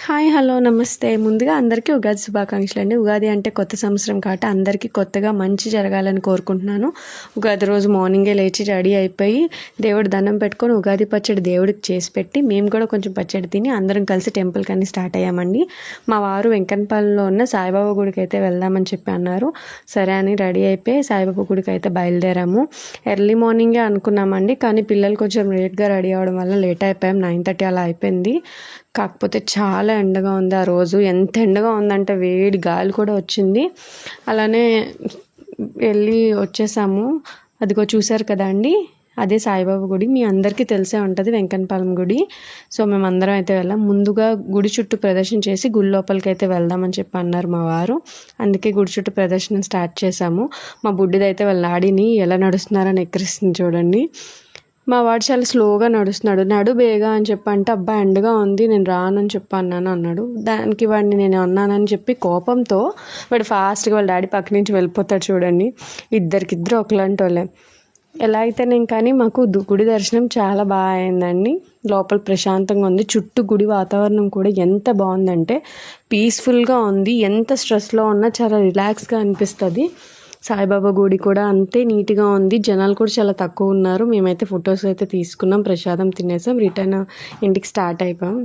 Hi hello నమస్తే. ముందుగా అందరికీ ఉగాది శుభాకాంక్షలు అండి. ఉగాది అంటే కొత్త సంవత్సరం కాబట్టి అందరికీ కొత్తగా మంచి జరగాలని కోరుకుంటున్నాను. ఉగాది రోజు మార్నింగే లేచి రెడీ అయిపోయి దేవుడు దండం పెట్టుకొని ఉగాది పచ్చడి దేవుడికి చేసి పెట్టి మేము కూడా కొంచెం పచ్చడి తిని అందరం కలిసి టెంపుల్కి అని స్టార్ట్ అయ్యామండి. మా వారు వెంకన్నపాలెంలో ఉన్న సాయిబాబా గుడికి అయితే వెళ్దామని చెప్పి అన్నారు. సరే అని రెడీ అయిపోయి సాయిబాబా గుడికి అయితే బయలుదేరాము. ఎర్లీ మార్నింగే అనుకున్నామండి, కానీ పిల్లలు కొంచెం లేట్గా రెడీ అవ్వడం వల్ల లేట్ అయిపోయాం. 9:30 అలా అయిపోయింది. కాకపోతే చాలా ఎండగా ఉంది ఆ రోజు. ఎంత ఎండగా ఉందంటే వేడి గాలి కూడా వచ్చింది. అలానే వెళ్ళి వచ్చేసాము. అదిగో చూశారు కదా అండి, అదే సాయిబాబా గుడి. మీ అందరికీ తెలిసే ఉంటుంది, వెంకన్నపాలెం గుడి. సో మేమందరం అయితే వెళ్ళాం. ముందుగా గుడి చుట్టూ ప్రదర్శన చేసి గుడి లోపలికి అయితే వెళ్దామని చెప్పి అన్నారు మా వారు. అందుకే గుడి చుట్టూ ప్రదర్శన స్టార్ట్ చేశాము. మా బుడ్డిదైతే వాళ్ళ డాడీని ఎలా నడుస్తున్నారని ఎక్కిరిస్తుంది చూడండి. మా వాడు చాలా స్లోగా నడుస్తున్నాడు. నడు బేగా అని చెప్పంటే అబ్బా ఎండగా ఉంది నేను రానని చెప్పి అన్నాడు. దానికి వాడిని నేను అన్నానని చెప్పి కోపంతో వాడు ఫాస్ట్గా వాళ్ళ డాడీ పక్క నుంచి వెళ్ళిపోతాడు చూడండి. ఇద్దరికిద్దరు ఒకలాంటి వాళ్ళే. ఎలా అయితేనేం కానీ మాకు గుడి దర్శనం చాలా బాగా అయిందండి. లోపల ప్రశాంతంగా ఉంది. చుట్టూ గుడి వాతావరణం కూడా ఎంత బాగుందంటే పీస్ఫుల్గా ఉంది. ఎంత స్ట్రెస్లో ఉన్నా చాలా రిలాక్స్గా అనిపిస్తుంది. సాయిబాబా గుడి కూడా అంతే నీట్గా ఉంది. జనాలు కూడా చాలా తక్కువ ఉన్నారు. మేమైతే ఫొటోస్ అయితే తీసుకున్నాం, ప్రసాదం తినేసాం, రిటర్న్ ఇంటికి స్టార్ట్ అయిపోయాం.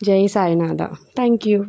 జై సాయినాథ. Thank you.